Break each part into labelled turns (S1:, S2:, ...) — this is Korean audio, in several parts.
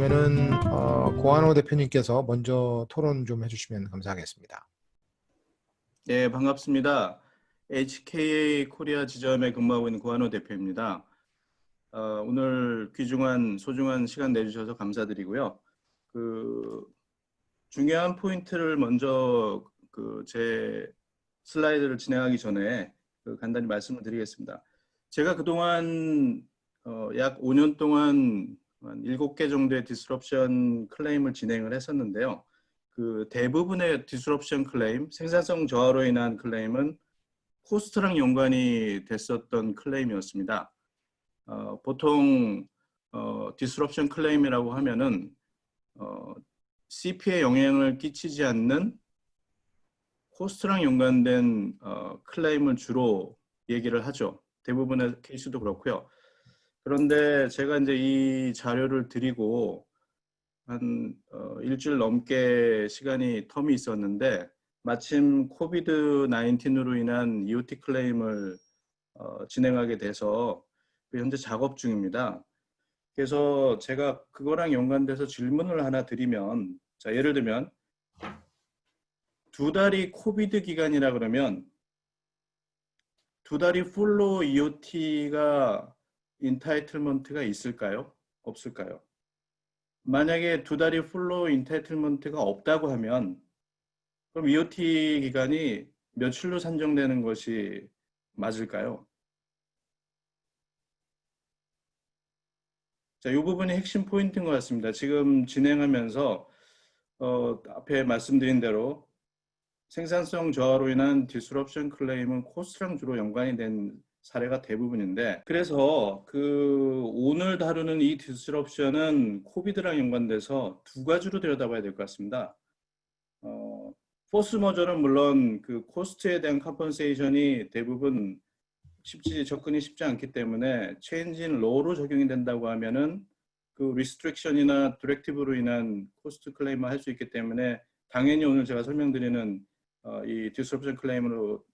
S1: 그러면은 고한호 대표님께서 먼저 토론 좀 해주시면 감사하겠습니다.
S2: 네, 반갑습니다. HKA 코리아 지점에 근무하고 있는 고한호 대표입니다. 오늘 귀중한 소중한 시간 내주셔서 감사드리고요. 중요한 포인트를 먼저 제 슬라이드를 진행하기 전에 간단히 말씀을 드리겠습니다. 제가 그동안 약 5년 동안 한 7개 정도의 디스럽션 클레임을 진행을 했었는데요. 대부분의 디스럽션 클레임, 생산성 저하로 인한 클레임은 코스트랑 연관이 됐었던 클레임이었습니다. 보통 디스럽션 클레임이라고 하면은 CP에 영향을 끼치지 않는 코스트랑 연관된 클레임을 주로 얘기를 하죠. 대부분의 케이스도 그렇고요. 그런데 제가 이제 이 자료를 드리고 한 일주일 넘게 텀이 있었는데 마침 코비드 19으로 인한 EOT 클레임을 진행하게 돼서 현재 작업 중입니다. 그래서 제가 그거랑 연관돼서 질문을 하나 드리면, 자, 예를 들면 2달이 코비드 기간이라 그러면 2달이 풀로 EOT가 인타이틀먼트가 있을까요? 없을까요? 만약에 2달이 풀로 인타이틀먼트가 없다고 하면 그럼 EOT 기간이 며칠로 산정되는 것이 맞을까요? 자, 이 부분이 핵심 포인트인 것 같습니다. 지금 진행하면서 앞에 말씀드린 대로 생산성 저하로 인한 디스럽션 클레임은 코스트랑 주로 연관이 된 사례가 대부분인데, 그래서 오늘 다루는 이 디스럽션은 코비드랑 연관돼서 두 가지로 들여다봐야 될 것 같습니다. 포스 머저는 물론 코스트에 대한 컴펀세이션이 대부분 접근이 쉽지 않기 때문에 체인지 인 로우로 적용이 된다고 하면은 리스트릭션이나 디렉티브로 인한 코스트 클레임을 할 수 있기 때문에 당연히 오늘 제가 설명드리는 이 디스럽션 클레임으로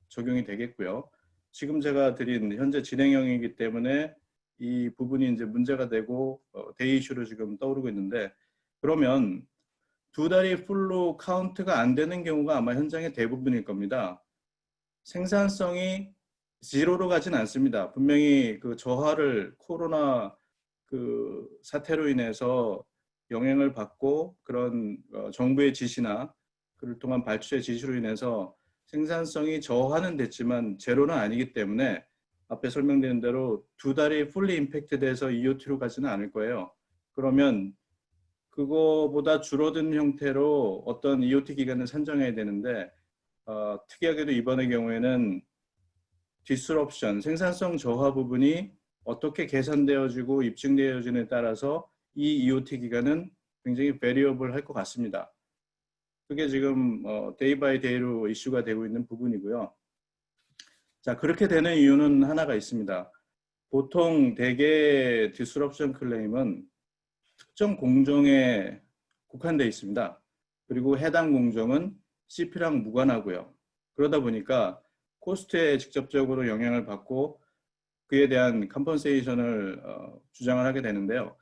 S2: 적용이 되겠고요. 지금 제가 드린 현재 진행형이기 때문에 이 부분이 이제 문제가 되고 데이 이슈로 지금 떠오르고 있는데, 그러면 2달이 풀로 카운트가 안 되는 경우가 아마 현장의 대부분일 겁니다. 생산성이 제로로 가진 않습니다. 분명히 저하를 코로나 사태로 인해서 영향을 받고 그런 정부의 지시나 그를 통한 발주의 지시로 인해서 생산성이 저하는 됐지만 제로는 아니기 때문에 앞에 설명드린 대로 2달이 풀리 임팩트 돼서 EOT로 가지는 않을 거예요. 그러면 그거보다 줄어든 형태로 어떤 EOT 기간을 산정해야 되는데 특이하게도 이번의 경우에는 디스럽션, 생산성 저하 부분이 어떻게 계산되어지고 입증되어지는에 따라서 이 EOT 기간은 굉장히 베리어블 할 것 같습니다. 그게 지금 데이 바이 데이로 이슈가 되고 있는 부분이고요. 자, 그렇게 되는 이유는 하나가 있습니다. 보통 대개 디스럽션 클레임은 특정 공정에 국한되어 있습니다. 그리고 해당 공정은 CP랑 무관하고요. 그러다 보니까 코스트에 직접적으로 영향을 받고 그에 대한 컴펀세이션을 주장을 하게 되는데요.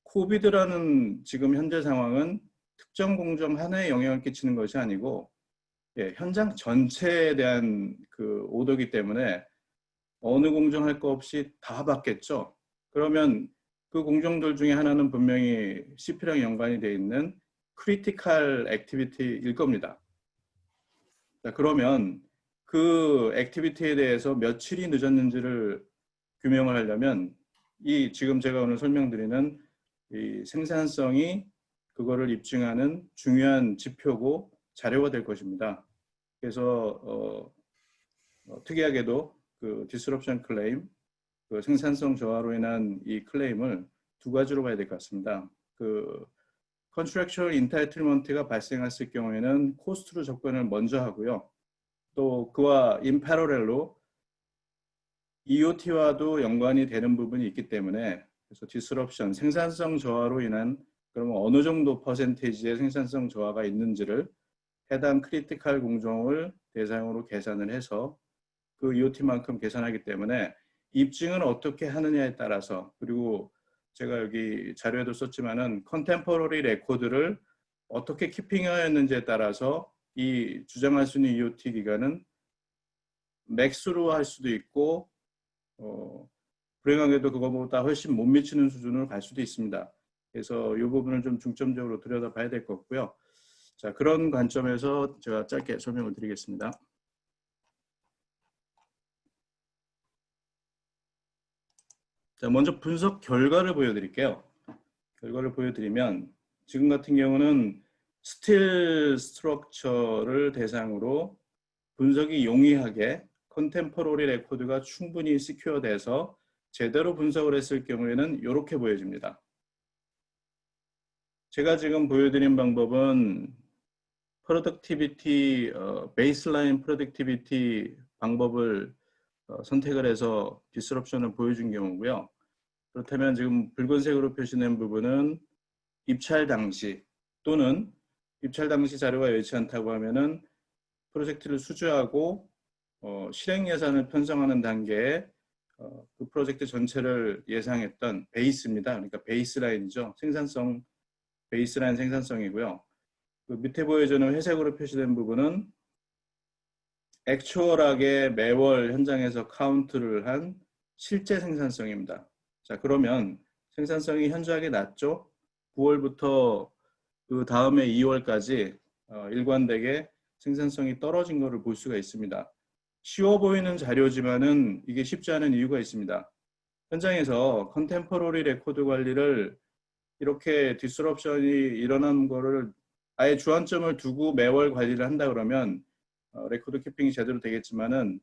S2: 코비드라는 지금 현재 상황은 특정 공정 하나에 영향을 끼치는 것이 아니고 현장 전체에 대한 오더기 때문에 어느 공정 할 거 없이 다 받겠죠. 그러면 그 공정들 중에 하나는 분명히 CP랑 연관이 되어 있는 크리티컬 액티비티일 겁니다. 자, 그러면 그 액티비티에 대해서 며칠이 늦었는지를 규명을 하려면 지금 제가 오늘 설명드리는 이 생산성이 그거를 입증하는 중요한 지표고 자료가 될 것입니다. 그래서 특이하게도 디스럽션 클레임, 생산성 저하로 인한 이 클레임을 두 가지로 봐야 될 것 같습니다. 컨트랙추얼 인타이틀먼트가 발생했을 경우에는 코스트로 접근을 먼저 하고요. 또 그와 인패러렐로 EOT와도 연관이 되는 부분이 있기 때문에, 그래서 디스럽션, 생산성 저하로 인한 그러면 어느 정도 퍼센테이지의 생산성 저하가 있는지를 해당 크리티컬 공정을 대상으로 계산을 해서 EOT만큼 계산하기 때문에 입증은 어떻게 하느냐에 따라서, 그리고 제가 여기 자료에도 썼지만은 컨템포러리 레코드를 어떻게 키핑하였는지에 따라서 이 주장할 수 있는 EOT 기간은 맥스로 할 수도 있고 불행하게도 그거보다 훨씬 못 미치는 수준으로 갈 수도 있습니다. 그래서 이 부분을 좀 중점적으로 들여다봐야 될 것 같고요. 자, 그런 관점에서 제가 짧게 설명을 드리겠습니다. 자, 먼저 분석 결과를 보여드릴게요. 결과를 보여드리면 지금 같은 경우는 스틸 스트럭처를 대상으로 분석이 용이하게 컨템포러리 레코드가 충분히 시큐어 돼서 제대로 분석을 했을 경우에는 이렇게 보여집니다. 제가 지금 보여드린 방법은 프로덕티비티, 베이스라인 프로덕티비티 방법을 선택을 해서 디스럽션을 보여준 경우고요. 그렇다면 지금 붉은색으로 표시된 부분은 입찰 당시 또는 입찰 당시 자료가 여의치 않다고 하면은 프로젝트를 수주하고 실행 예산을 편성하는 단계에 그 프로젝트 전체를 예상했던 베이스입니다. 그러니까 베이스라인이죠. 생산성, 베이스라인 생산성이고요. 그 밑에 보여주는 회색으로 표시된 부분은 액추얼하게 매월 현장에서 카운트를 한 실제 생산성입니다. 자, 그러면 생산성이 현저하게 낮죠? 9월부터 그 다음에 2월까지 일관되게 생산성이 떨어진 것을 볼 수가 있습니다. 쉬워 보이는 자료지만은 이게 쉽지 않은 이유가 있습니다. 현장에서 컨템포러리 레코드 관리를 이렇게 디스럽션이 일어난 거를 아예 주안점을 두고 매월 관리를 한다 그러면 레코드 키핑이 제대로 되겠지만은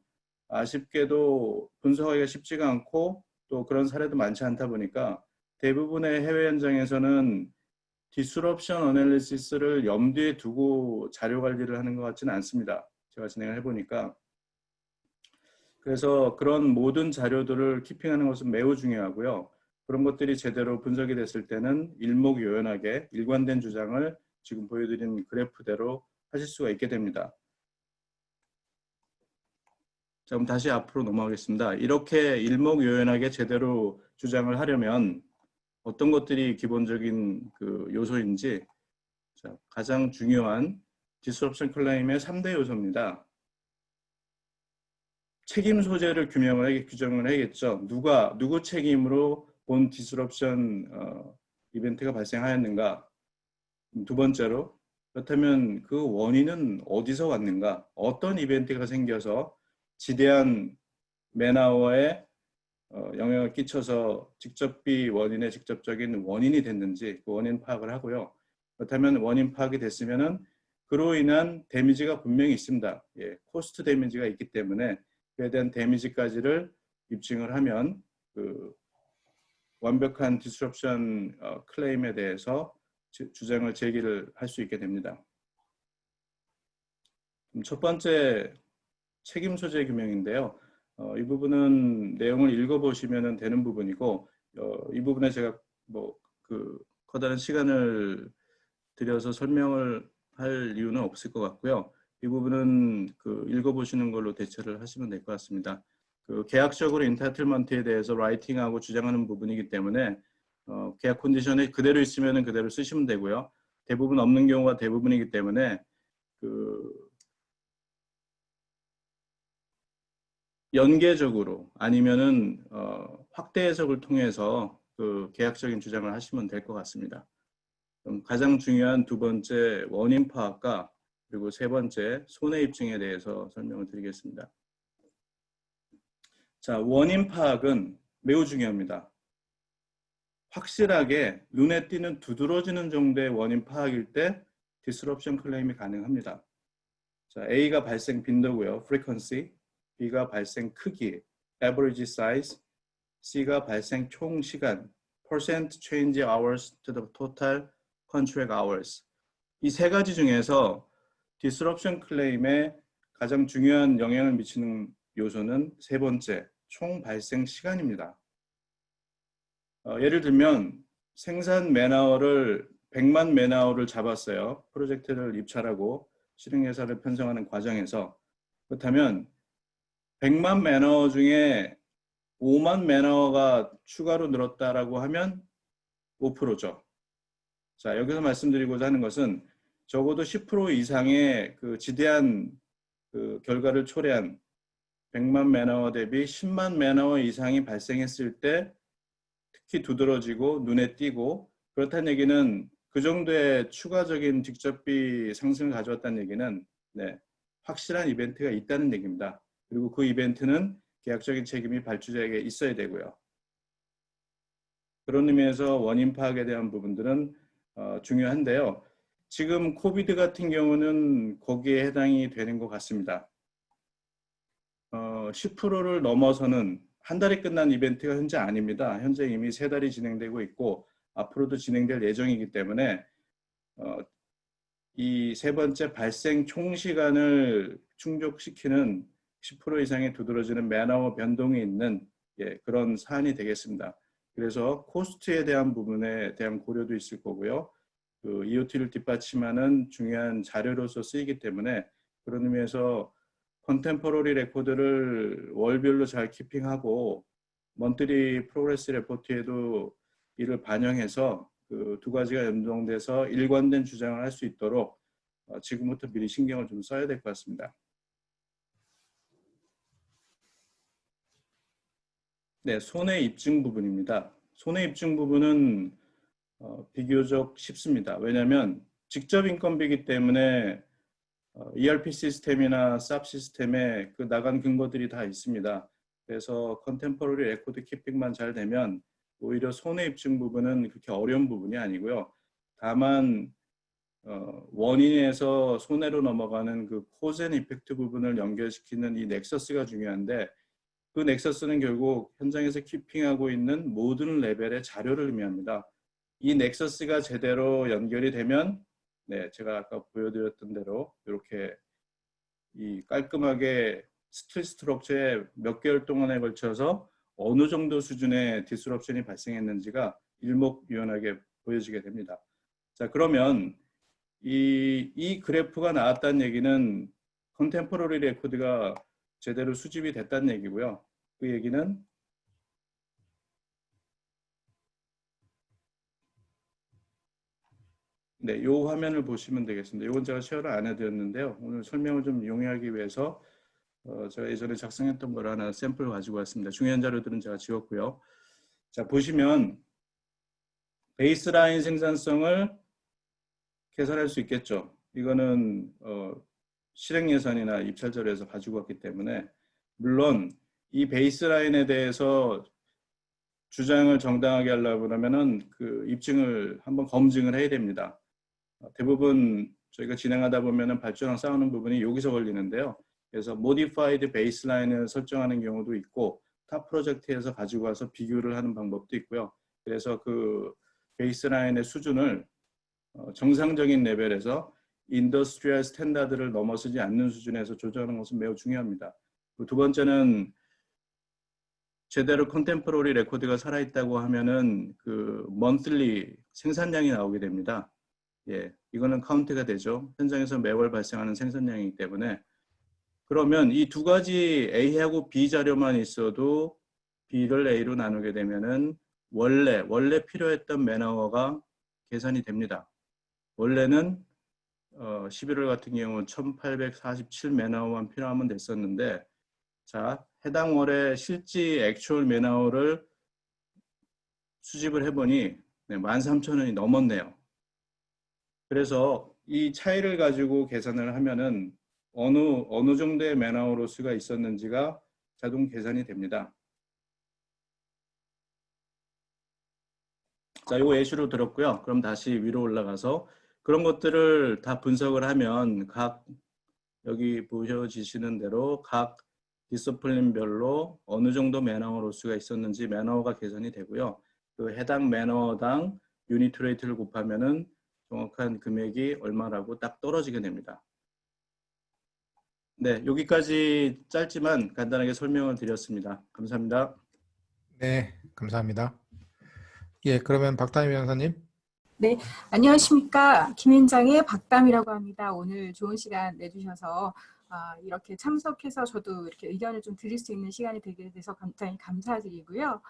S2: 아쉽게도 분석하기가 쉽지가 않고 또 그런 사례도 많지 않다 보니까 대부분의 해외 현장에서는 디스럽션 어널리시스를 염두에 두고 자료 관리를 하는 것 같지는 않습니다. 제가 진행을 해보니까. 그래서 그런 모든 자료들을 키핑하는 것은 매우 중요하고요. 그런 것들이 제대로 분석이 됐을 때는 일목요연하게 일관된 주장을 지금 보여드린 그래프대로 하실 수가 있게 됩니다. 자, 그럼 다시 앞으로 넘어가겠습니다. 이렇게 일목요연하게 제대로 주장을 하려면 어떤 것들이 기본적인 그 요소인지, 자, 가장 중요한 디스럽션 클레임의 3대 요소입니다. 책임 소재를 규정을 해야겠죠. 누구 책임으로 본 디스럽션 이벤트가 발생하였는가. 두 번째로, 그렇다면 그 원인은 어디서 왔는가. 어떤 이벤트가 생겨서 지대한 맨아워에 영향을 끼쳐서 직접비 원인의 직접적인 원인이 됐는지 그 원인 파악을 하고요. 그렇다면 원인 파악이 됐으면은 그로 인한 데미지가 분명히 있습니다. 예, 코스트 데미지가 있기 때문에 그에 대한 데미지까지를 입증을 하면 그 완벽한 디스럽션 클레임에 대해서 주장을 제기를 할 수 있게 됩니다. 첫 번째 책임 소재 규명인데요. 이 부분은 내용을 읽어보시면 되는 부분이고 이 부분에 제가 그 커다란 시간을 들여서 설명을 할 이유는 없을 것 같고요. 이 부분은 그 읽어보시는 걸로 대처를 하시면 될 것 같습니다. 그 계약적으로 인타이틀먼트에 대해서 라이팅하고 주장하는 부분이기 때문에 계약 컨디션이 그대로 있으면 그대로 쓰시면 되고요. 대부분 없는 경우가 대부분이기 때문에 그 연계적으로 아니면은 확대 해석을 통해서 그 계약적인 주장을 하시면 될 것 같습니다. 그럼 가장 중요한 두 번째 원인 파악과 그리고 세 번째 손해 입증에 대해서 설명을 드리겠습니다. 자, 원인 파악은 매우 중요합니다. 확실하게 눈에 띄는 두드러지는 정도의 원인 파악일 때 디스럽션 클레임이 가능합니다. 자, A가 발생 빈도고요, frequency, B가 발생 크기, average size, C가 발생 총 시간, percent change hours to the total contract hours. 이 세 가지 중에서 디스럽션 클레임에 가장 중요한 영향을 미치는 요소는 세 번째, 총 발생 시간입니다. 예를 들면 생산 맨아워를 100만 맨아워를 잡았어요. 프로젝트를 입찰하고 실행 예산을 편성하는 과정에서. 그렇다면 100만 맨아워 중에 5만 맨아워가 추가로 늘었다라고 하면 5%죠. 자, 여기서 말씀드리고자 하는 것은 적어도 10% 이상의 그 지대한 그 결과를 초래한 100만 맨아워 대비 10만 맨아워 이상이 발생했을 때 특히 두드러지고 눈에 띄고, 그렇다는 얘기는 그 정도의 추가적인 직접비 상승을 가져왔다는 얘기는 네, 확실한 이벤트가 있다는 얘기입니다. 그리고 그 이벤트는 계약적인 책임이 발주자에게 있어야 되고요. 그런 의미에서 원인 파악에 대한 부분들은 중요한데요. 지금 코비드 같은 경우는 거기에 해당이 되는 것 같습니다. 10%를 넘어서는 한 달이 끝난 이벤트가 현재 아닙니다. 현재 이미 3달이 진행되고 있고 앞으로도 진행될 예정이기 때문에 이 세 번째 발생 총 시간을 충족시키는 10% 이상의 두드러지는 맨아워 변동이 있는 그런 사안이 되겠습니다. 그래서 코스트에 대한 부분에 대한 고려도 있을 거고요. 그 EOT를 뒷받침하는 중요한 자료로서 쓰이기 때문에 그런 의미에서 컨템포러리 레코드를 월별로 잘 키핑하고 먼트리 프로그레스 레포트에도 이를 반영해서 그 두 가지가 연동돼서 일관된 주장을 할 수 있도록 지금부터 미리 신경을 좀 써야 될 것 같습니다. 네, 손해 입증 부분입니다. 손해 입증 부분은 비교적 쉽습니다. 왜냐하면 직접 인건비이기 때문에 ERP 시스템이나 SAP 시스템에 그 나간 근거들이 다 있습니다. 그래서 컨템포러리 레코드 키핑만 잘 되면 오히려 손해 입증 부분은 그렇게 어려운 부분이 아니고요. 다만 원인에서 손해로 넘어가는 그 코즈 앤 이펙트 부분을 연결시키는 이 넥서스가 중요한데, 그 넥서스는 결국 현장에서 키핑하고 있는 모든 레벨의 자료를 의미합니다. 이 넥서스가 제대로 연결이 되면 네, 제가 아까 보여드렸던 대로 이렇게 이 깔끔하게 스트럭처에 몇 개월 동안에 걸쳐서 어느 정도 수준의 디스럽션이 발생했는지가 일목요연하게 보여지게 됩니다. 자, 그러면 이 그래프가 나왔다는 얘기는 컨템포러리 레코드가 제대로 수집이 됐다는 얘기고요. 그 얘기는 네, 요 화면을 보시면 되겠습니다. 이건 제가 쉐어를 안 해드렸는데요. 오늘 설명을 좀 용이하기 위해서 제가 예전에 작성했던 걸 하나 샘플 가지고 왔습니다. 중요한 자료들은 제가 지웠고요. 자, 보시면 베이스라인 생산성을 계산할 수 있겠죠. 이거는 실행 예산이나 입찰 자료에서 가지고 왔기 때문에, 물론 이 베이스라인에 대해서 주장을 정당하게 하려고 그러면은 그 입증을 한번 검증을 해야 됩니다. 대부분 저희가 진행하다 보면은 발주랑 싸우는 부분이 여기서 걸리는데요. 그래서 modified baseline을 설정하는 경우도 있고 타 프로젝트에서 가지고 와서 비교를 하는 방법도 있고요. 그래서 그 베이스라인의 수준을 정상적인 레벨에서 인더스트리얼 스탠다드를 넘어서지 않는 수준에서 조정하는 것은 매우 중요합니다. 두 번째는 제대로 컨템포러리 레코드가 살아있다고 하면은 그 monthly 생산량이 나오게 됩니다. 예, 이거는 카운트가 되죠. 현장에서 매월 발생하는 생산량이기 때문에. 그러면 이 두 가지 A하고 B 자료만 있어도 B를 A로 나누게 되면은 원래 필요했던 맨아워가 계산이 됩니다. 원래는 11월 같은 경우 1847 맨아워만 필요하면 됐었는데, 자, 해당 월에 실제 액추얼 맨아워를 수집을 해보니 13,000원이 넘었네요. 그래서 이 차이를 가지고 계산을 하면은 어느 정도의 맨아워 로스가 있었는지가 자동 계산이 됩니다. 자, 요 예시로 들었고요. 그럼 다시 위로 올라가서 그런 것들을 다 분석을 하면 여기 보여지시는 대로 각 디스플린별로 어느 정도 맨아워 로스가 있었는지 맨아워가 계산이 되고요. 그 해당 맨아워당 유니트 레이트를 곱하면은 정확한 금액이 얼마라고 딱 떨어지게 됩니다. 네, 여기까지 짧지만 간단하게 설명을 드렸습니다. 감사합니다.
S1: 네, 감사합니다. 예, 그러면 박다미 변호사님.
S3: 네, 안녕하십니까. 김현장의 박담이라고 합니다. 오늘 좋은 시간 내주셔서 이렇게 참석해서 저도 이렇게 의견을 좀 드릴 수 있는 시간이 되게 돼서 굉장히 감사드리고요.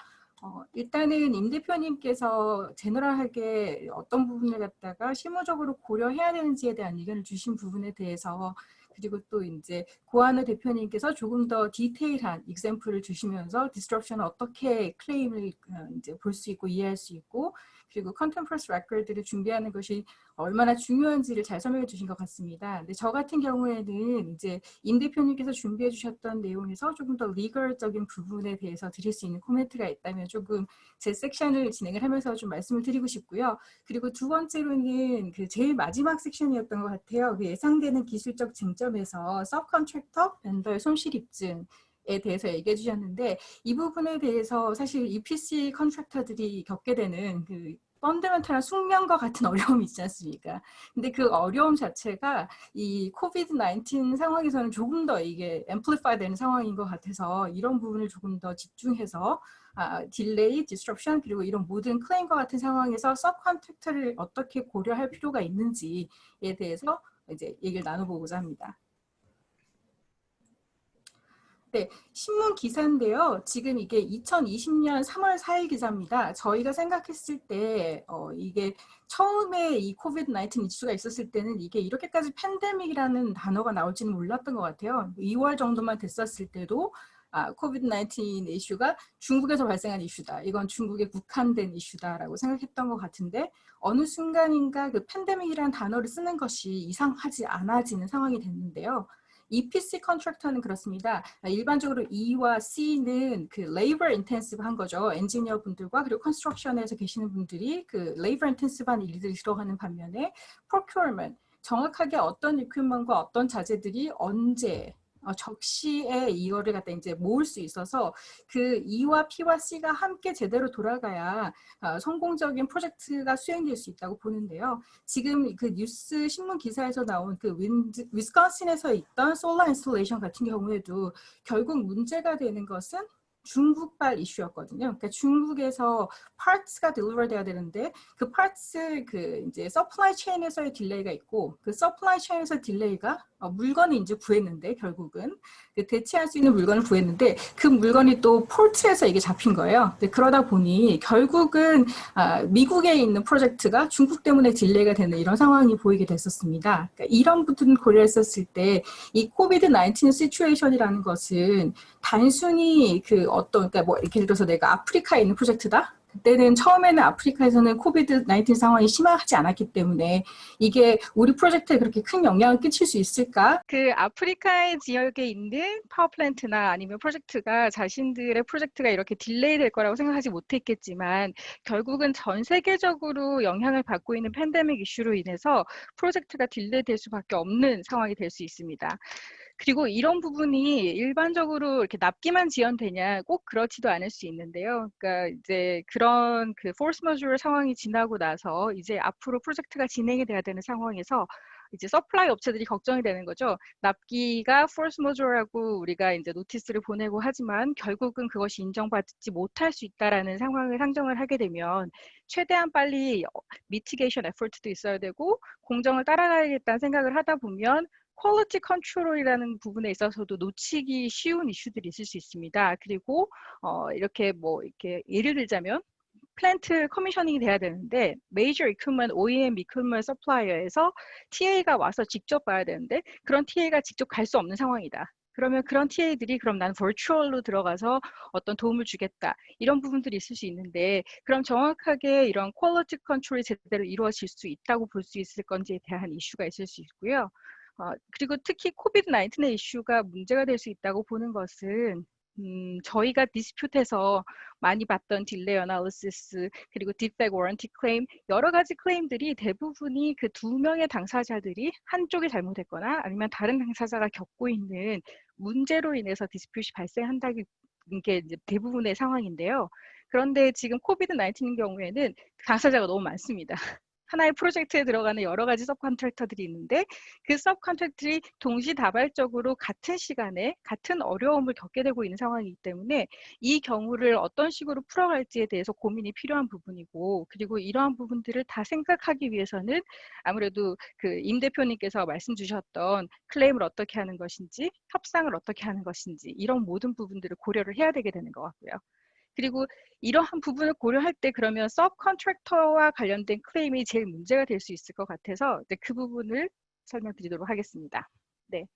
S3: 일단은 임 대표님께서 제너럴하게 어떤 부분을 갖다가 실무적으로 고려해야 되는지에 대한 의견을 주신 부분에 대해서 그리고 또 이제 고한우 대표님께서 조금 더 디테일한 example을 주시면서 disruption을 어떻게 클레임을 이제 볼 수 있고 이해할 수 있고 그리고 contemporary record를 준비하는 것이 얼마나 중요한지를 잘 설명해 주신 것 같습니다. 근데 저 같은 경우에는 이제 임 대표님께서 준비해 주셨던 내용에서 조금 더 리걸적인 부분에 대해서 드릴 수 있는 코멘트가 있다면 조금 제 섹션을 진행을 하면서 좀 말씀을 드리고 싶고요. 그리고 두 번째로는 그 제일 마지막 섹션이었던 것 같아요. 그 예상되는 기술적 쟁점에서 서브컨트랙터, 벤더의 손실 입증 에 대해서 얘기해 주셨는데 이 부분에 대해서 사실 EPC 컨트랙터들이 겪게 되는 그 펀더멘탈한 숙명과 같은 어려움이 있지 않습니까? 근데 그 어려움 자체가 이 코비드 19 상황에서는 조금 더 이게 앰플리파이 되는 상황인 것 같아서 이런 부분을 조금 더 집중해서 딜레이, 디스트럽션 그리고 이런 모든 클레임과 같은 상황에서 서브컨트랙터를 어떻게 고려할 필요가 있는지에 대해서 이제 얘기를 나눠보고자 합니다. 네, 신문 기사인데요. 지금 이게 2020년 3월 4일 기사입니다. 저희가 생각했을 때 이게 처음에 이 코비드 19 이슈가 있었을 때는 이게 이렇게까지 팬데믹이라는 단어가 나올지는 몰랐던 것 같아요. 2월 정도만 됐었을 때도 코비드 19 이슈가 중국에서 발생한 이슈다. 이건 중국에 국한된 이슈다라고 생각했던 것 같은데 어느 순간인가 그 팬데믹이라는 단어를 쓰는 것이 이상하지 않아지는 상황이 됐는데요. EPC 컨트랙터는 그렇습니다. 일반적으로 E와 C는 그 레이버 인텐시브한 거죠. 엔지니어 분들과 그리고 컨스트럭션에서 계시는 분들이 그 레이버 인텐시브한 일들이 들어가는 반면에 procurement, 정확하게 어떤 equipment과 어떤 자재들이 언제 적시에 이거를 갖다 이제 모을 수 있어서 그 E와 P와 C가 함께 제대로 돌아가야 성공적인 프로젝트가 수행될 수 있다고 보는데요. 지금 그 뉴스 신문 기사에서 나온 그 위스콘신에서 있던 솔라 인스톨레이션 같은 경우에도 결국 문제가 되는 것은 중국발 이슈였거든요. 그러니까 중국에서 파츠가 딜리버 돼야 되는데 그 파츠 그 이제 서플라이 체인에서의 딜레이가 있고 그 서플라이 체인에서 딜레이가 물건을 이제 구했는데 결국은 그 대체할 수 있는 물건을 구했는데 그 물건이 또 포트에서 이게 잡힌 거예요. 그러다 보니 결국은 미국에 있는 프로젝트가 중국 때문에 딜레이가 되는 이런 상황이 보이게 됐었습니다. 그러니까 이런 부분 고려했었을 때 이 코비드 19 시츄에이션이라는 것은 단순히 그 어떤 그러니까 뭐 예를 들어서 내가 아프리카에 있는 프로젝트다. 그때는 처음에는 아프리카에서는 코비드 19 상황이 심하지 않았기 때문에 이게 우리 프로젝트에 그렇게 큰 영향을 끼칠 수 있을까? 그 아프리카의 지역에 있는 파워플랜트나 아니면 프로젝트가 자신들의 프로젝트가 이렇게 딜레이 될 거라고 생각하지 못했겠지만 결국은 전 세계적으로 영향을 받고 있는 팬데믹 이슈로 인해서 프로젝트가 딜레이 될 수밖에 없는 상황이 될 수 있습니다. 그리고 이런 부분이 일반적으로 이렇게 납기만 지연되냐 꼭 그렇지도 않을 수 있는데요. 그러니까 이제 그런 그 force majeure 상황이 지나고 나서 이제 앞으로 프로젝트가 진행이 돼야 되는 상황에서 이제 서플라이 업체들이 걱정이 되는 거죠. 납기가 force majeure라고 우리가 이제 노티스를 보내고 하지만 결국은 그것이 인정받지 못할 수 있다라는 상황을 상정을 하게 되면 최대한 빨리 미티게이션 에포트도 있어야 되고 공정을 따라가야겠다는 생각을 하다 보면 퀄리티 컨트롤이라는 부분에 있어서도 놓치기 쉬운 이슈들이 있을 수 있습니다. 그리고 이렇게 뭐 이렇게 예를 들자면 플랜트 커미셔닝이 돼야 되는데 메이저 이큐먼 OEM 이큐먼 서플라이어에서 TA가 와서 직접 봐야 되는데 그런 TA가 직접 갈 수 없는 상황이다. 그러면 그런 TA들이 그럼 난 버추얼로 들어가서 어떤 도움을 주겠다. 이런 부분들이 있을 수 있는데 그럼 정확하게 이런 퀄리티 컨트롤이 제대로 이루어질 수 있다고 볼 수 있을 건지에 대한 이슈가 있을 수 있고요. 그리고 특히 코비드 19의 이슈가 문제가 될 수 있다고 보는 것은 저희가 디스퓨트에서 많이 봤던 딜레이 어널리시스 그리고 디펙트 워런티 클레임 여러 가지 클레임들이 대부분이 그 두 명의 당사자들이 한쪽이 잘못했거나 아니면 다른 당사자가 겪고 있는 문제로 인해서 디스퓨트이 발생한다는 게 이제 대부분의 상황인데요. 그런데 지금 코비드 19인 경우에는 당사자가 너무 많습니다. 하나의 프로젝트에 들어가는 여러 가지 서브컨트랙터들이 있는데 그 서브컨트랙터들이 동시다발적으로 같은 시간에 같은 어려움을 겪게 되고 있는 상황이기 때문에 이 경우를 어떤 식으로 풀어갈지에 대해서 고민이 필요한 부분이고 그리고 이러한 부분들을 다 생각하기 위해서는 아무래도 그 임 대표님께서 말씀 주셨던 클레임을 어떻게 하는 것인지 협상을 어떻게 하는 것인지 이런 모든 부분들을 고려를 해야 되게 되는 것 같고요.
S4: 그리고 이러한 부분을 고려할 때 그러면 서브컨트랙터와 관련된 클레임이 제일 문제가 될 수 있을 것 같아서 이제 그 부분을 설명드리도록 하겠습니다. 네.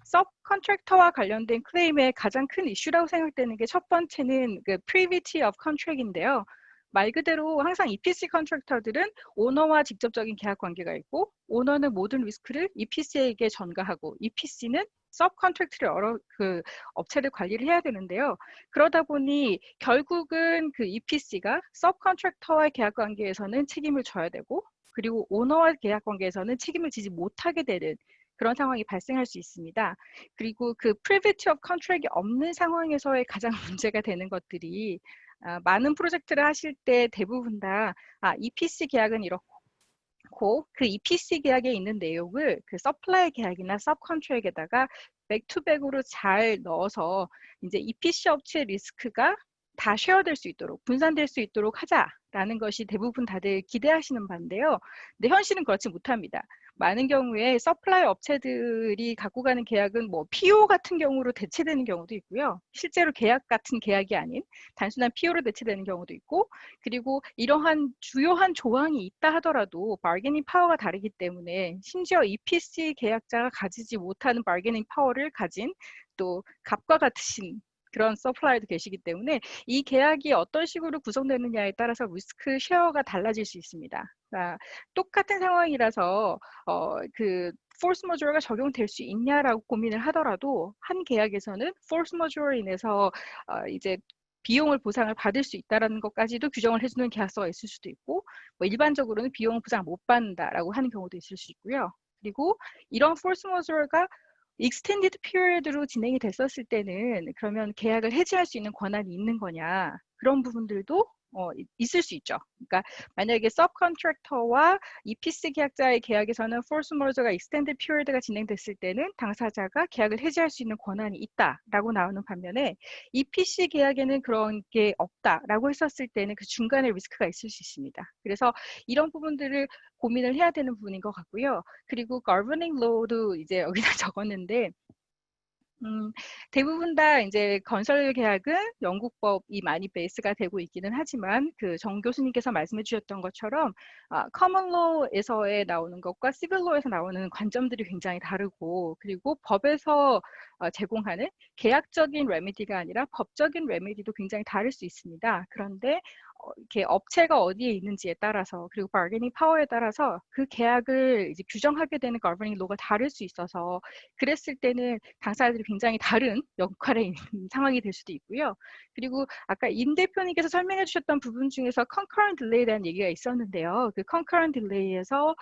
S4: 서브컨트랙터와 관련된 클레임의 가장 큰 이슈라고 생각되는 게 첫 번째는 그 privity of contract인데요. 말 그대로 항상 EPC 컨트랙터들은 오너와 직접적인 계약 관계가 있고 오너는 모든 리스크를 EPC에게 전가하고 EPC는 서브컨트랙트를 여러 그 업체를 관리를 해야 되는데요. 그러다 보니 결국은 그 EPC가 서브컨트랙터와의 계약 관계에서는 책임을 져야 되고 그리고 오너와 계약 관계에서는 책임을 지지 못하게 되는 그런 상황이 발생할 수 있습니다. 그리고 그 privity of contract이 없는 상황에서의 가장 문제가 되는 것들이 많은 프로젝트를 하실 때 대부분 다 EPC 계약은 이렇고 그 EPC 계약에 있는 내용을 그 서플라이 계약이나 서브컨트랙에다가 백투백으로 잘 넣어서 이제 EPC 업체의 리스크가 다 쉐어될 수 있도록 분산될 수 있도록 하자라는 것이 대부분 다들 기대하시는 바인데요. 근데 현실은 그렇지 못합니다. 많은 경우에 서플라이 업체들이 갖고 가는 계약은 뭐 PO 같은 경우로 대체되는 경우도 있고요. 실제로 계약 같은 계약이 아닌 단순한 PO로 대체되는 경우도 있고 그리고 이러한 주요한 조항이 있다 하더라도 바게닝 파워가 다르기 때문에 심지어 EPC 계약자가 가지지 못하는 바게닝 파워를 가진 또 갑과 같으신 그런 서플라이도 계시기 때문에 이 계약이 어떤 식으로 구성되느냐에 따라서 리스크 쉐어가 달라질 수 있습니다. 그러니까 똑같은 상황이라서 그 force majeure가 적용될 수 있냐라고 고민을 하더라도 한 계약에서는 force majeure 인해서 이제 비용을 보상을 받을 수 있다는 것까지도 규정을 해주는 계약서가 있을 수도 있고 뭐 일반적으로는 비용 보상을 못 받는다라고 하는 경우도 있을 수 있고요. 그리고 이런 force majeure가 extended period로 진행이 됐었을 때는 그러면 계약을 해지할 수 있는 권한이 있는 거냐 그런 부분들도 있을 수 있죠. 그러니까 만약에 서브컨트랙터와 EPC 계약자의 계약에서는 force majeure가 extended period가 진행됐을 때는 당사자가 계약을 해지할 수 있는 권한이 있다라고 나오는 반면에 EPC 계약에는 그런 게 없다라고 했었을 때는 그 중간에 리스크가 있을 수 있습니다. 그래서 이런 부분들을 고민을 해야 되는 부분인 것 같고요. 그리고 governing law도 이제 여기다 적었는데 대부분 다 이제 건설 계약은 영국법이 많이 베이스가 되고 있기는 하지만 그 정 교수님께서 말씀해 주셨던 것처럼 common law에서의 나오는 것과 civil law에서 나오는 관점들이 굉장히 다르고 그리고 법에서 제공하는 계약적인 레미디가 아니라 법적인 레미디도 굉장히 다를 수 있습니다. 그런데 이렇게 업체가 어디에 있는지에 따라서 그리고 바게닝 파워에 따라서 그 계약을 이제 규정하게 되는 governing law가 다를 수 있어서 그랬을 때는 당사자들이 굉장히 다른 역할에 있는 상황이 될 수도 있고요. 그리고 아까 임 대표님께서 설명해 주셨던 부분 중에서 concurrent delay에 대한 얘기가 있었는데요. 그 concurrent delay에서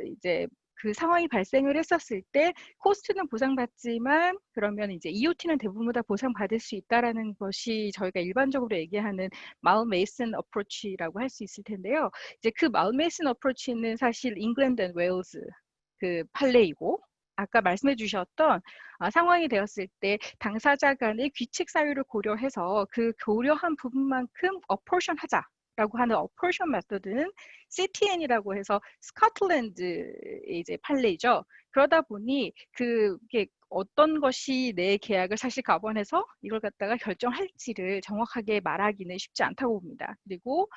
S4: 이제 그 상황이 발생을 했었을 때 코스트는 보상받지만 그러면 이제 EOT는 대부분 다 보상받을 수 있다라는 것이 저희가 일반적으로 얘기하는 마을 메이슨 어프로치라고 할 수 있을 텐데요. 이제 그 마을 메이슨 어프로치는 사실 잉글랜드 앤 웨일즈 그 판례이고 아까 말씀해 주셨던 상황이 되었을 때 당사자 간의 귀책 사유를 고려해서 그 고려한 부분만큼 어포션 하자라고 하는 어포션 메소드는 CTN이라고 해서 스코틀랜드의 이제 판례이죠. 그러다 보니 그게 어떤 것이 내 계약을 사실 가번해서 이걸 갖다가 결정할지를 정확하게 말하기는 쉽지 않다고 봅니다. 그리고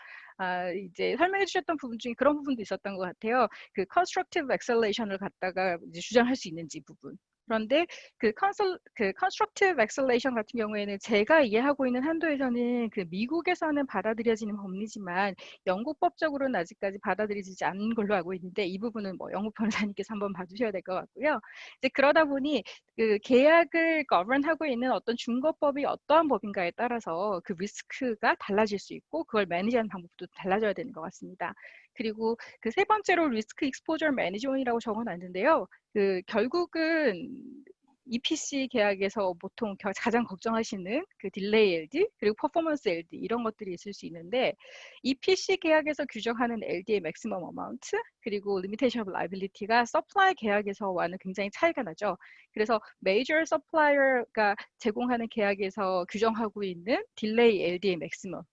S4: 이제 설명해 주셨던 부분 중에 그런 부분도 있었던 것 같아요. 그 constructive acceleration을 갖다가 이제 주장할 수 있는지 부분. 그런데 그 constructive acceleration 같은 경우에는 제가 이해하고 있는 한도에서는 그 미국에서는 받아들여지는 법리지만 영국 법적으로는 아직까지 받아들여지지 않는 걸로 알고 있는데 이 부분은 뭐 영국 변호사님께서 한번 봐주셔야 될 것 같고요. 이제 그러다 보니 그 계약을 govern하고 있는 어떤 준거법이 어떠한 법인가에 따라서 그 리스크가 달라질 수 있고 그걸 매니지하는 방법도 달라져야 되는 것 같습니다. 그리고 그 세 번째로 리스크 익스포저 매니지먼트라고 적어놨는데요. 그 결국은 EPC 계약에서 보통 가장 걱정하시는 그 딜레이 LD 그리고 퍼포먼스 LD 이런 것들이 있을 수 있는데 EPC 계약에서 규정하는 LD의 맥시멈 어마운트 그리고 리미테이션 오브 라이빌리티가 서플라이 계약에서와는 굉장히 차이가 나죠. 그래서 메이저 서플라이어가 제공하는 계약에서 규정하고 있는 딜레이 LD의 맥시멈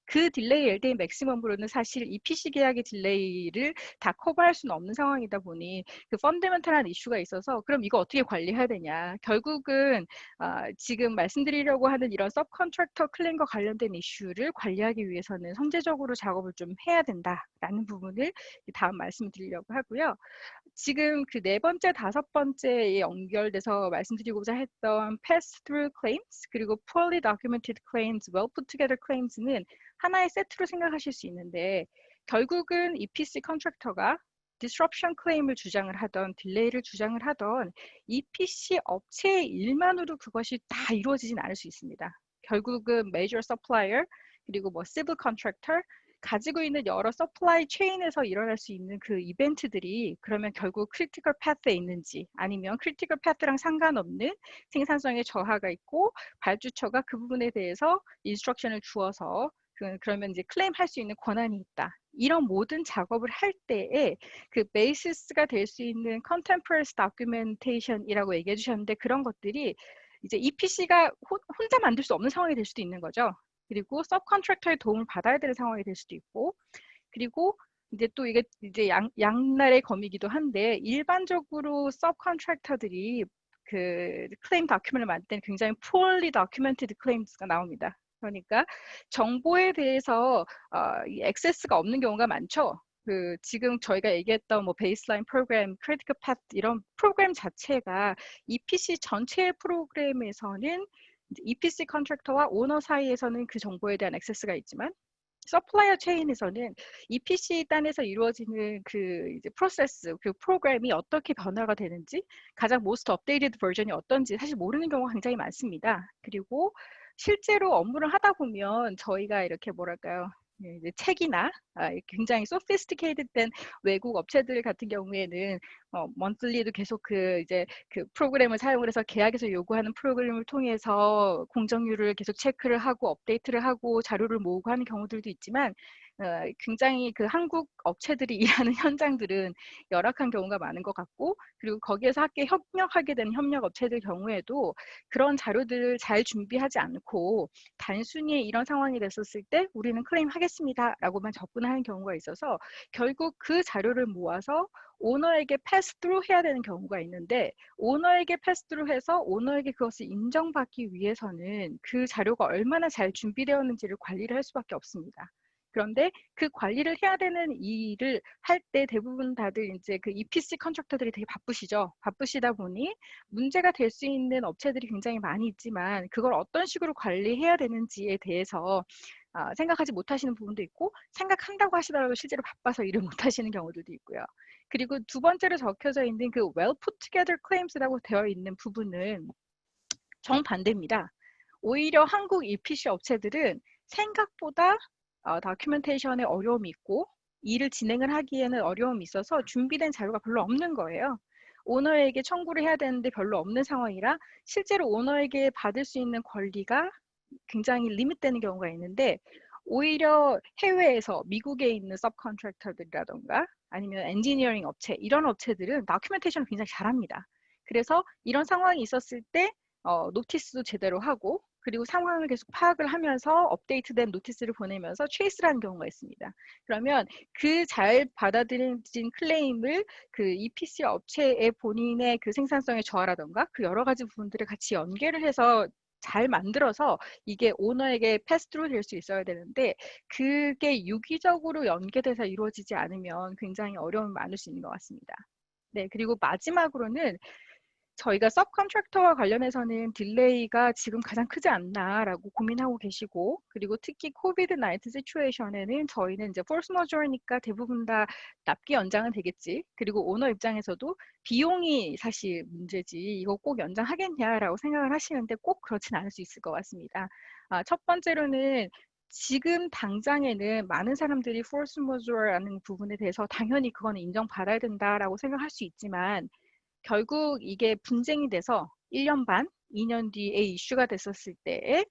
S4: 그 딜레이 LDA 맥시멈으로는 사실 EPC 계약의 딜레이를 다 커버할 수는 없는 상황이다 보니 그 펀더멘털한 이슈가 있어서 그럼 이거 어떻게 관리해야 되냐. 결국은 지금 말씀드리려고 하는 이런 서브컨트랙터 클레임과 관련된 이슈를 관리하기 위해서는 선제적으로 작업을 좀 해야 된다라는 부분을 다음 말씀드리려고 하고요. 지금 그 네 번째, 다섯 번째에 연결돼서 말씀드리고자 했던 pass-through claims 그리고 poorly documented claims, well put together claims는 하나의 세트로 생각하실 수 있는데 결국은 EPC 컨트랙터가 disruption claim을 주장을 하던 딜레이를 주장을 하던 EPC 업체의 일만으로 그것이 다 이루어지진 않을 수 있습니다. 결국은 major supplier 그리고 뭐 civil contractor 가지고 있는 여러 서플라이 체인에서 일어날 수 있는 그 이벤트들이 그러면 결국 크리티컬 패스에 있는지 아니면 크리티컬 패스랑 상관없는 생산성의 저하가 있고 발주처가 그 부분에 대해서 인스트럭션을 주어서 그러면 이제 클레임할 수 있는 권한이 있다. 이런 모든 작업을 할 때에 그 베이시스가 될 수 있는 contemporaneous documentation이라고 얘기해 주셨는데 그런 것들이 이제 EPC가 혼자 만들 수 없는 상황이 될 수도 있는 거죠. 그리고 서브컨트랙터의 도움을 받아야 되는 상황이 될 수도 있고 그리고 이제 또 이게 이제 양날의 검이기도 한데 일반적으로 서브컨트랙터들이 그 클레임 다큐멘트를 만들 때는 굉장히 poorly documented claims가 나옵니다. 그러니까 정보에 대해서 액세스가 없는 경우가 많죠. 그 지금 저희가 얘기했던 뭐 베이스라인 프로그램, 크리티컬 패스 이런 프로그램 자체가 EPC 전체의 프로그램에서는 EPC 컨트랙터와 오너 사이에서는 그 정보에 대한 액세스가 있지만 서플라이어 체인에서는 EPC 단에서 이루어지는 그 이제 프로세스, 그 프로그램이 어떻게 변화가 되는지 가장 most updated 버전이 어떤지 사실 모르는 경우가 굉장히 많습니다. 그리고 실제로 업무를 하다 보면 저희가 이렇게 뭐랄까요? 이제 책이나 굉장히 sophisticated 된 외국 업체들 같은 경우에는 monthly도 계속 그 이제 그 프로그램을 사용을 해서 계약에서 요구하는 프로그램을 통해서 공정률을 계속 체크를 하고 업데이트를 하고 자료를 모으고 하는 경우들도 있지만 굉장히 그 한국 업체들이 일하는 현장들은 열악한 경우가 많은 것 같고 그리고 거기에서 함께 협력하게 되는 협력 업체들 경우에도 그런 자료들을 잘 준비하지 않고 단순히 이런 상황이 됐었을 때 우리는 클레임 하겠습니다라고만 접근하는 경우가 있어서 결국 그 자료를 모아서 오너에게 패스트루 해야 되는 경우가 있는데 오너에게 패스트루 해서 오너에게 그것을 인정받기 위해서는 그 자료가 얼마나 잘 준비되었는지를 관리를 할 수밖에 없습니다. 그런데 그 관리를 해야 되는 일을 할 때 대부분 다들 이제 그 EPC 컨트랙터들이 되게 바쁘시죠. 바쁘시다 보니 문제가 될 수 있는 업체들이 굉장히 많이 있지만 그걸 어떤 식으로 관리해야 되는지에 대해서 생각하지 못하시는 부분도 있고 생각한다고 하시더라도 실제로 바빠서 일을 못하시는 경우들도 있고요. 그리고 두 번째로 적혀져 있는 그 well put together claims라고 되어 있는 부분은 정반대입니다. 오히려 한국 EPC 업체들은 생각보다 다큐멘테이션에 어려움이 있고 일을 진행을 하기에는 어려움이 있어서 준비된 자료가 별로 없는 거예요. 오너에게 청구를 해야 되는데 별로 없는 상황이라 실제로 오너에게 받을 수 있는 권리가 굉장히 리밋되는 경우가 있는데 오히려 해외에서 미국에 있는 서브컨트랙터들이라던가 아니면 엔지니어링 업체 이런 업체들은 다큐멘테이션을 굉장히 잘합니다. 그래서 이런 상황이 있었을 때 노티스도 제대로 하고 그리고 상황을 계속 파악을 하면서 업데이트된 노티스를 보내면서 트레이스를 하는 경우가 있습니다. 그러면 그 잘 받아들여진 클레임을 그 EPC 업체의 본인의 그 생산성의 저하라던가 그 여러 가지 부분들을 같이 연계를 해서 잘 만들어서 이게 오너에게 패스트루 될 수 있어야 되는데 그게 유기적으로 연계돼서 이루어지지 않으면 굉장히 어려움이 많을 수 있는 것 같습니다. 네, 그리고 마지막으로는 저희가 서브컨트랙터와 관련해서는 딜레이가 지금 가장 크지 않나라고 고민하고 계시고 그리고 특히 코비드-19 시츄에이션에는 저희는 이제 force majeure니까 대부분 다 납기 연장은 되겠지. 그리고 오너 입장에서도 비용이 사실 문제지 이거 꼭 연장하겠냐라고 생각을 하시는데 꼭 그렇진 않을 수 있을 것 같습니다. 첫 번째로는 지금 당장에는 많은 사람들이 force majeure라는 부분에 대해서 당연히 그거는 인정받아야 된다라고 생각할 수 있지만 결국 이게 분쟁이 돼서 1년 반, 2년 뒤에 이슈가 됐었을 때에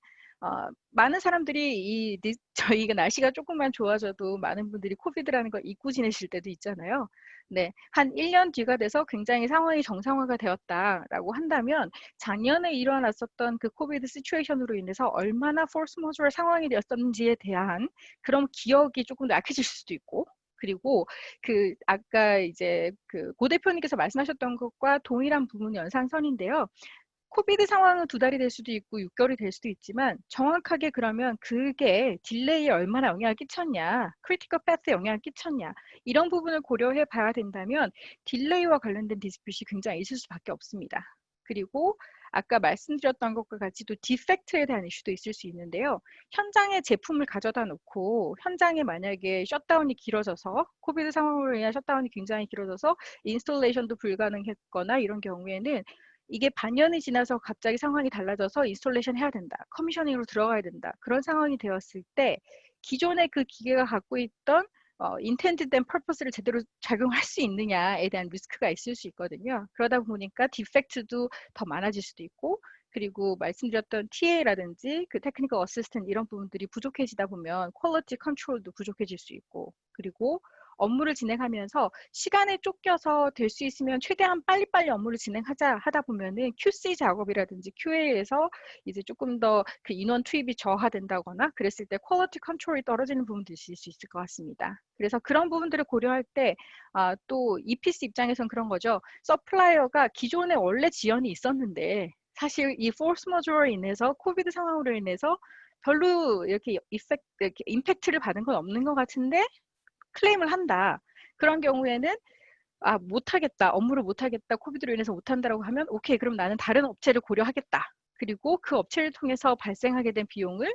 S4: 많은 사람들이 저희가 날씨가 조금만 좋아져도 많은 분들이 코비드라는 걸 잊고 지내실 때도 있잖아요. 네, 한 1년 뒤가 돼서 굉장히 상황이 정상화가 되었다라고 한다면 작년에 일어났었던 그 코비드 시츄에이션으로 인해서 얼마나 포스 마저럴 상황이 되었는지에 대한 그런 기억이 조금 약해질 수도 있고, 그리고 아까 이제 고 대표님께서 말씀하셨던 것과 동일한 부분 연상선인데요. 코비드 상황은 2달이 될 수도 있고 6개월이 될 수도 있지만 정확하게 그러면 그게 딜레이에 얼마나 영향을 끼쳤냐, 크리티컬 패스에 영향을 끼쳤냐, 이런 부분을 고려해 봐야 된다면 딜레이와 관련된 디스퓨트가 굉장히 있을 수밖에 없습니다. 그리고 아까 말씀드렸던 것과 같이 또 디펙트에 대한 이슈도 있을 수 있는데요. 현장에 제품을 가져다 놓고 현장에 만약에 셧다운이 길어져서 코비드 상황으로 인한 셧다운이 굉장히 길어져서 인스톨레이션도 불가능했거나 이런 경우에는 이게 반년이 지나서 갑자기 상황이 달라져서 인스톨레이션 해야 된다, 커미셔닝으로 들어가야 된다, 그런 상황이 되었을 때 기존의 그 기계가 갖고 있던 intended and purpose를 제대로 작용할 수 있느냐에 대한 리스크가 있을 수 있거든요. 그러다 보니까 디펙트도 더 많아질 수도 있고, 그리고 말씀드렸던 TA라든지 그 테크니컬 어시스턴트 이런 부분들이 부족해지다 보면 퀄리티 컨트롤도 부족해질 수 있고, 그리고 업무를 진행하면서 시간에 쫓겨서 될 수 있으면 최대한 빨리빨리 업무를 진행하자 하다 보면은 QC 작업이라든지 QA에서 이제 조금 더 그 인원 투입이 저하된다거나 그랬을 때 퀄리티 컨트롤이 떨어지는 부분도 있을 수 있을 것 같습니다. 그래서 그런 부분들을 고려할 때 또 EPC 입장에선 그런 거죠. 서플라이어가 기존에 원래 지연이 있었는데 사실 이 포스 마저어로 인해서 코비드 상황으로 인해서 별로 이렇게 임팩트를 받은 건 없는 것 같은데 클레임을 한다. 그런 경우에는 못하겠다. 업무를 못하겠다. 코비드로 인해서 못한다라고 하면 오케이, 그럼 나는 다른 업체를 고려하겠다. 그리고 그 업체를 통해서 발생하게 된 비용을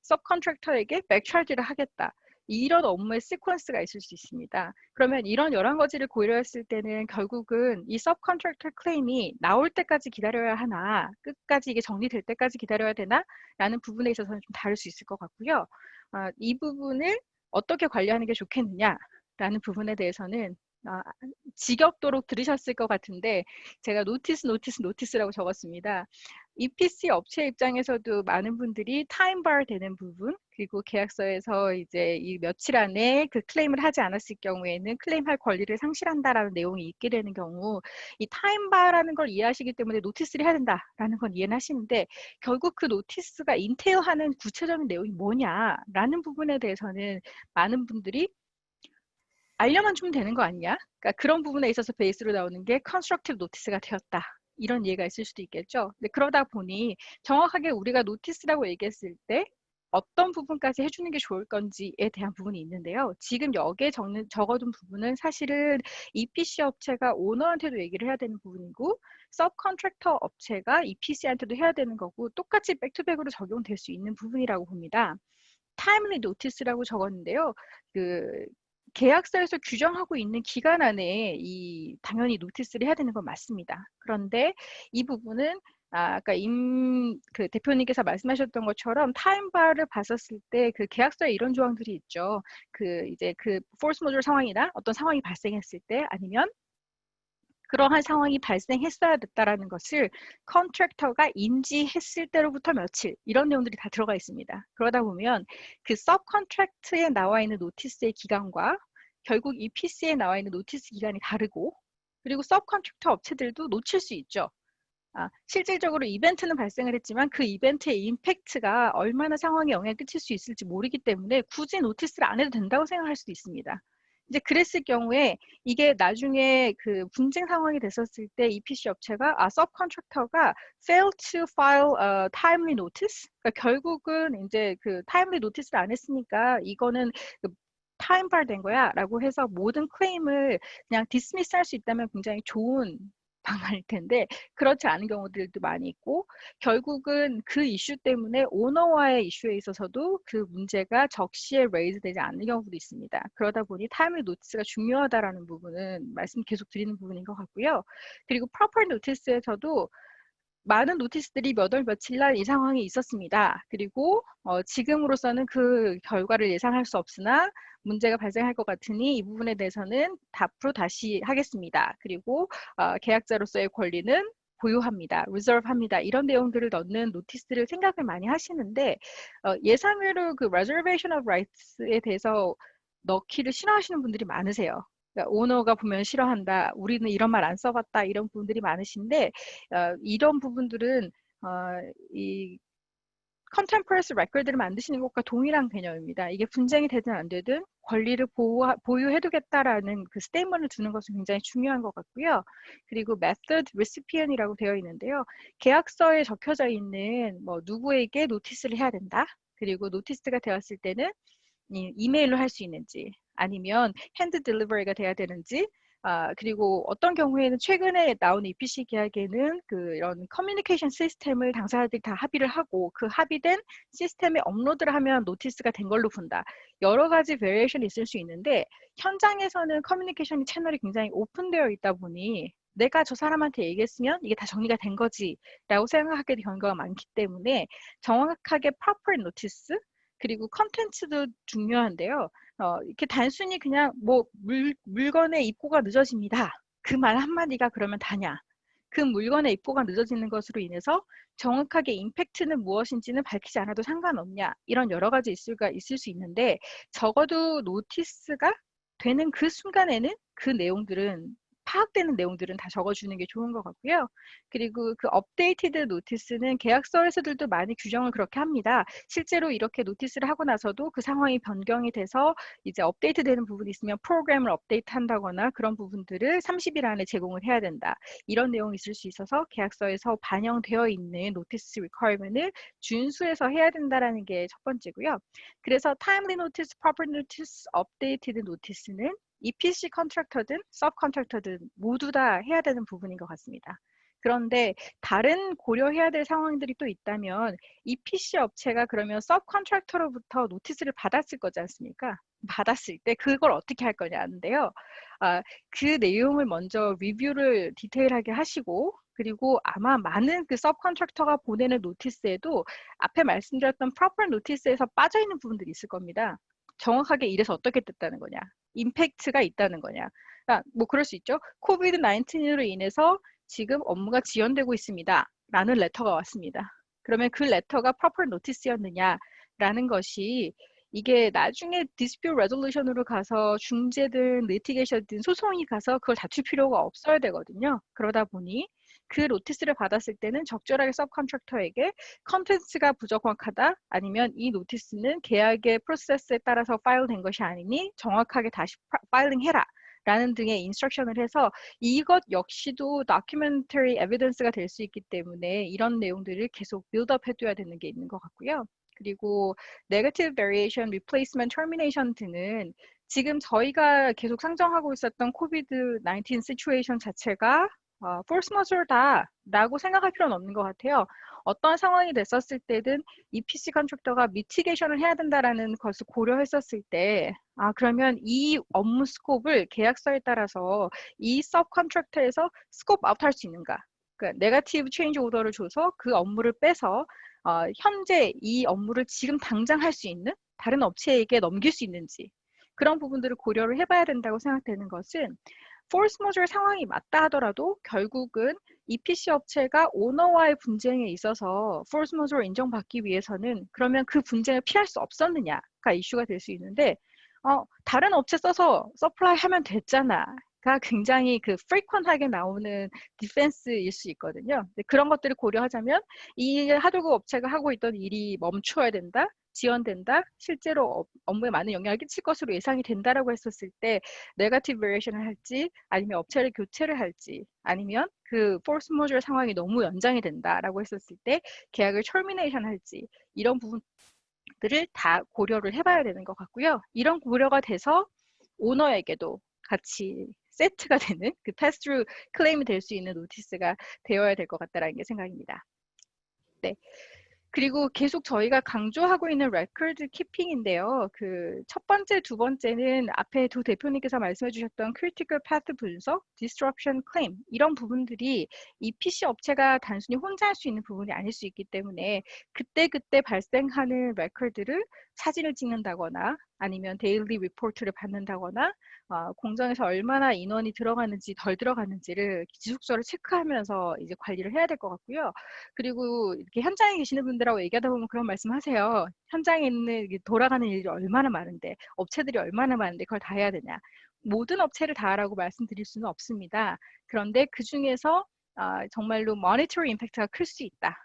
S4: 서브컨트랙터에게 백차지를 하겠다. 이런 업무의 시퀀스가 있을 수 있습니다. 그러면 이런 여러 가지를 고려했을 때는 결국은 이 서브컨트랙터 클레임이 나올 때까지 기다려야 하나, 끝까지 이게 정리될 때까지 기다려야 되나? 라는 부분에 있어서는 좀 다를 수 있을 것 같고요. 이 부분을 어떻게 관리하는 게 좋겠느냐라는 부분에 대해서는 지겹도록 들으셨을 것 같은데 제가 노티스라고 적었습니다. EPC 업체 입장에서도 많은 분들이 타임바 되는 부분, 그리고 계약서에서 이제 이 며칠 안에 그 클레임을 하지 않았을 경우에는 클레임할 권리를 상실한다라는 내용이 있게 되는 경우, 이 타임바라는 걸 이해하시기 때문에 노티스를 해야 된다라는 건 이해는 하시는데 결국 그 노티스가 인테일하는 구체적인 내용이 뭐냐라는 부분에 대해서는 많은 분들이 알려만 주면 되는 거 아니야? 그러니까 그런 부분에 있어서 베이스로 나오는 게 컨스트럭티브 노티스가 되었다. 이런 이해가 있을 수도 있겠죠. 근데 그러다 보니 정확하게 우리가 노티스라고 얘기했을 때 어떤 부분까지 해주는 게 좋을 건지에 대한 부분이 있는데요. 지금 여기에 적어둔 부분은 사실은 EPC 업체가 오너한테도 얘기를 해야 되는 부분이고 서브컨트랙터 업체가 EPC한테도 해야 되는 거고 똑같이 백투백으로 적용될 수 있는 부분이라고 봅니다. 타임리 노티스라고 적었는데요. 계약서에서 규정하고 있는 기간 안에 당연히 노티스를 해야 되는 건 맞습니다. 그런데 이 부분은 아까 그 대표님께서 말씀하셨던 것처럼 타임바를 봤었을 때 그 계약서에 이런 조항들이 있죠. 이제 포스 모듈 상황이나 어떤 상황이 발생했을 때 아니면 그러한 상황이 발생했어야 됐다라는 것을 컨트랙터가 인지했을 때로부터 며칠 이런 내용들이 다 들어가 있습니다. 그러다 보면 그 서브컨트랙트에 나와 있는 노티스의 기간과 결국 EPC에 나와 있는 노티스 기간이 다르고 그리고 서브컨트랙터 업체들도 놓칠 수 있죠. 실질적으로 이벤트는 발생을 했지만 그 이벤트의 임팩트가 얼마나 상황에 영향을 끼칠 수 있을지 모르기 때문에 굳이 노티스를 안 해도 된다고 생각할 수도 있습니다. 이제 그랬을 경우에 이게 나중에 그 분쟁 상황이 됐었을 때 EPC 업체가 서브컨트랙터가 fail to file a timely notice, 그러니까 결국은 이제 그 timely notice를 안 했으니까 이거는 타임발 된 거야 라고 해서 모든 클레임을 그냥 디스미스 할 수 있다면 굉장히 좋은 방안일 텐데 그렇지 않은 경우들도 많이 있고 결국은 그 이슈 때문에 오너와의 이슈에 있어서도 그 문제가 적시에 레이즈 되지 않는 경우도 있습니다. 그러다 보니 타임리 노티스가 중요하다라는 부분은 말씀 계속 드리는 부분인 것 같고요. 그리고 프로퍼 노티스에서도 많은 노티스들이 몇 월 며칠 날 이 상황이 있었습니다. 그리고 지금으로서는 그 결과를 예상할 수 없으나 문제가 발생할 것 같으니 이 부분에 대해서는 앞으로 다시 하겠습니다. 그리고 계약자로서의 권리는 보유합니다, reserve합니다 이런 내용들을 넣는 노티스를 생각을 많이 하시는데 예상외로 그 reservation of rights에 대해서 넣기를 싫어하시는 분들이 많으세요. 그러니까 오너가 보면 싫어한다, 우리는 이런 말 안 써봤다 이런 분들이 많으신데 이런 부분들은 이 contemporaneous record를 만드시는 것과 동일한 개념입니다. 이게 분쟁이 되든 안 되든 권리를 보유해두겠다라는 그 스테이트먼을 두는 것은 굉장히 중요한 것 같고요. 그리고 method recipient이라고 되어 있는데요. 계약서에 적혀져 있는 뭐 누구에게 노티스를 해야 된다. 그리고 노티스가 되었을 때는 이메일로 할 수 있는지 아니면 핸드 딜리버리가 돼야 되는지 그리고 어떤 경우에는 최근에 나온 EPC 계약에는 이런 커뮤니케이션 시스템을 당사자들이 다 합의를 하고 그 합의된 시스템에 업로드를 하면 노티스가 된 걸로 본다. 여러 가지 베리에이션이 있을 수 있는데 현장에서는 커뮤니케이션 채널이 굉장히 오픈되어 있다 보니 내가 저 사람한테 얘기했으면 이게 다 정리가 된 거지 라고 생각하게 된 경우가 많기 때문에 정확하게 proper notice 그리고 컨텐츠도 중요한데요. 이렇게 단순히 그냥 뭐 물건의 입고가 늦어집니다. 그 말 한마디가 그러면 다냐? 그 물건의 입고가 늦어지는 것으로 인해서 정확하게 임팩트는 무엇인지는 밝히지 않아도 상관없냐? 이런 여러 가지 이슈가 있을 수 있는데 적어도 노티스가 되는 그 순간에는 그 내용들은 파악되는 내용들은 다 적어주는 게 좋은 것 같고요. 그리고 그 업데이티드 노티스는 계약서에서들도 많이 규정을 그렇게 합니다. 실제로 이렇게 노티스를 하고 나서도 그 상황이 변경이 돼서 이제 업데이트 되는 부분이 있으면 프로그램을 업데이트 한다거나 그런 부분들을 30일 안에 제공을 해야 된다. 이런 내용이 있을 수 있어서 계약서에서 반영되어 있는 노티스 리퀘어먼트를 준수해서 해야 된다라는 게 첫 번째고요. 그래서 timely notice, proper notice, updated notice는 EPC 컨트랙터든 서브 컨트랙터든 모두 다 해야 되는 부분인 것 같습니다. 그런데 다른 고려해야 될 상황들이 또 있다면 EPC 업체가 그러면 서브 컨트랙터로부터 노티스를 받았을 거지 않습니까? 받았을 때 그걸 어떻게 할 거냐인데요. 그 내용을 먼저 리뷰를 디테일하게 하시고 그리고 아마 많은 그 서브 컨트랙터가 보내는 노티스에도 앞에 말씀드렸던 프로퍼 노티스에서 빠져있는 부분들이 있을 겁니다. 정확하게 이래서 어떻게 됐다는 거냐. 임팩트가 있다는 거냐. 뭐 그럴 수 있죠. 코비드 19으로 인해서 지금 업무가 지연되고 있습니다. 라는 레터가 왔습니다. 그러면 그 레터가 proper notice였느냐라는 것이 이게 나중에 dispute resolution으로 가서 중재든 litigation든 소송이 가서 그걸 다툴 필요가 없어야 되거든요. 그러다 보니 그 노티스를 받았을 때는 적절하게 서브컨트랙터에게 컨텐츠가 부정확하다 아니면 이 노티스는 계약의 프로세스에 따라서 파일된 것이 아니니 정확하게 다시 파일링해라 라는 등의 인스트럭션을 해서 이것 역시도 documentary evidence가 될 수 있기 때문에 이런 내용들을 계속 빌드업 해둬야 되는 게 있는 것 같고요. 그리고 negative variation, replacement, termination 등은 지금 저희가 계속 상정하고 있었던 COVID-19 시츄에이션 자체가 force majeure다 라고 생각할 필요는 없는 것 같아요. 어떤 상황이 됐었을 때든 EPC 컨트랙터가 미티게이션을 해야 된다라는 것을 고려했었을 때 그러면 이 업무 스코프를 계약서에 따라서 이 서브 컨트랙터에서 스코프 아웃 할 수 있는가? 그러니까 네거티브 체인지 오더를 줘서 그 업무를 빼서 현재 이 업무를 지금 당장 할 수 있는 다른 업체에게 넘길 수 있는지 그런 부분들을 고려를 해봐야 된다고 생각되는 것은 force majeure 상황이 맞다 하더라도 결국은 EPC 업체가 오너와의 분쟁에 있어서 force majeure 인정받기 위해서는 그러면 그 분쟁을 피할 수 없었느냐가 이슈가 될 수 있는데 다른 업체 써서 서플라이 하면 됐잖아. 가 굉장히 그 frequent하게 나오는 디펜스일 수 있거든요. 그런 것들을 고려하자면 이 하도급 업체가 하고 있던 일이 멈춰야 된다. 지연된다, 실제로 업무에 많은 영향을 끼칠 것으로 예상이 된다라고 했었을 때 네거티브 베리에이션을 할지 아니면 업체를 교체를 할지 아니면 그 force majeure 상황이 너무 연장이 된다라고 했었을 때 계약을 termination 할지 이런 부분들을 다 고려를 해봐야 되는 것 같고요. 이런 고려가 돼서 오너에게도 같이 세트가 되는 그 패스트루 클레임이 될 수 있는 노티스가 되어야 될 것 같다라는 게 생각입니다. 네. 그리고 계속 저희가 강조하고 있는 레코드 키핑인데요. 그 첫 번째, 두 번째는 앞에 두 대표님께서 말씀해 주셨던 critical path 분석, disruption claim 이런 부분들이 EPC 업체가 단순히 혼자 할 수 있는 부분이 아닐 수 있기 때문에 그때그때 발생하는 레코드를 사진을 찍는다거나 아니면 데일리 리포트를 받는다거나 공장에서 얼마나 인원이 들어가는지 덜 들어가는지를 지속적으로 체크하면서 이제 관리를 해야 될 것 같고요. 그리고 이렇게 현장에 계시는 분들하고 얘기하다 보면 그런 말씀하세요. 현장에 있는 돌아가는 일이 얼마나 많은데, 업체들이 얼마나 많은데 그걸 다 해야 되냐. 모든 업체를 다 하라고 말씀드릴 수는 없습니다. 그런데 그 중에서 정말로 모니터리 임팩트가 클 수 있다.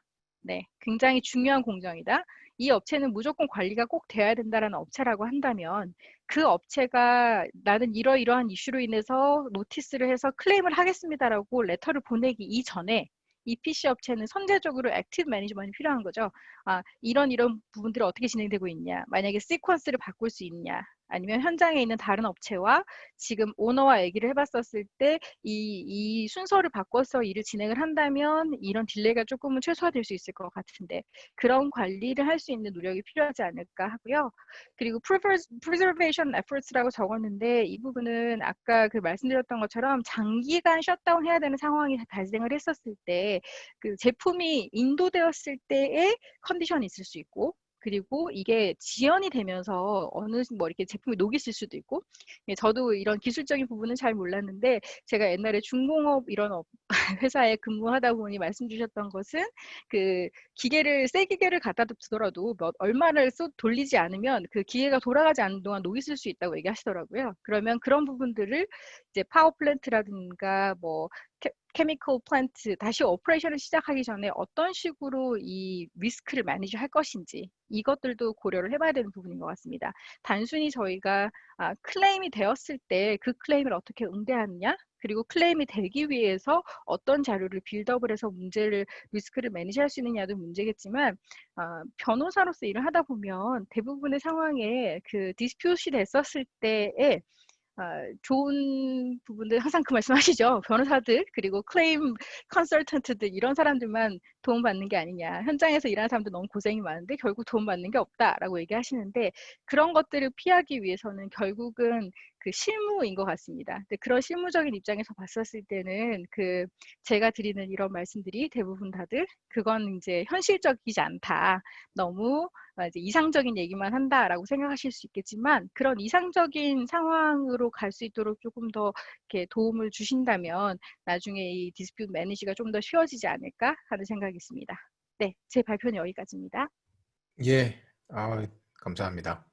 S4: 네, 굉장히 중요한 공정이다. 이 업체는 무조건 관리가 꼭 돼야 된다라는 업체라고 한다면 그 업체가 나는 이러이러한 이슈로 인해서 노티스를 해서 클레임을 하겠습니다라고 레터를 보내기 이전에 이 PC 업체는 선제적으로 액티브 매니지먼트가 필요한 거죠. 이런 부분들이 어떻게 진행되고 있냐. 만약에 시퀀스를 바꿀 수 있냐. 아니면 현장에 있는 다른 업체와 지금 오너와 얘기를 해봤었을 때 이 순서를 바꿔서 일을 진행을 한다면 이런 딜레이가 조금은 최소화될 수 있을 것 같은데 그런 관리를 할 수 있는 노력이 필요하지 않을까 하고요. 그리고 preservation efforts라고 적었는데 이 부분은 아까 그 말씀드렸던 것처럼 장기간 셧다운 해야 되는 상황이 발생을 했었을 때 그 제품이 인도되었을 때의 컨디션이 있을 수 있고 그리고 이게 지연이 되면서 어느 뭐 이렇게 제품이 녹이 있을 수도 있고 저도 이런 기술적인 부분은 잘 몰랐는데 제가 옛날에 중공업 이런 회사에 근무하다 보니 말씀 주셨던 것은 그 새 기계를 갖다 두더라도 얼마를 돌리지 않으면 그 기계가 돌아가지 않는 동안 녹이 있을 수 있다고 얘기하시더라고요. 그러면 그런 부분들을 이제 파워 플랜트라든가 뭐 케미컬 플랜트 다시 오퍼레이션을 시작하기 전에 어떤 식으로 이 리스크를 매니지 할 것인지 이것들도 고려를 해봐야 되는 부분인 것 같습니다. 단순히 저희가 클레임이 되었을 때 그 클레임을 어떻게 응대하느냐 그리고 클레임이 되기 위해서 어떤 자료를 빌드업을 해서 리스크를 매니지할 수 있느냐도 문제겠지만 변호사로서 일을 하다 보면 대부분의 상황에 그 디스퓨트이 됐었을 때에 좋은 부분들 항상 그 말씀하시죠. 변호사들 그리고 클레임 컨설턴트들 이런 사람들만 도움받는 게 아니냐. 현장에서 일하는 사람들 너무 고생이 많은데 결국 도움받는 게 없다라고 얘기하시는데 그런 것들을 피하기 위해서는 결국은 그 실무인 것 같습니다. 근데 그런 실무적인 입장에서 봤었을 때는 그 제가 드리는 이런 말씀들이 대부분 다들 그건 이제 현실적이지 않다. 너무 이제 이상적인 얘기만 한다라고 생각하실 수 있겠지만 그런 이상적인 상황으로 갈 수 있도록 조금 더 이렇게 도움을 주신다면 나중에 이 디스퓨트 매니지가 좀 더 쉬워지지 않을까 하는 생각이 있습니다. 네, 제 발표는 여기까지입니다.
S1: 예, 감사합니다.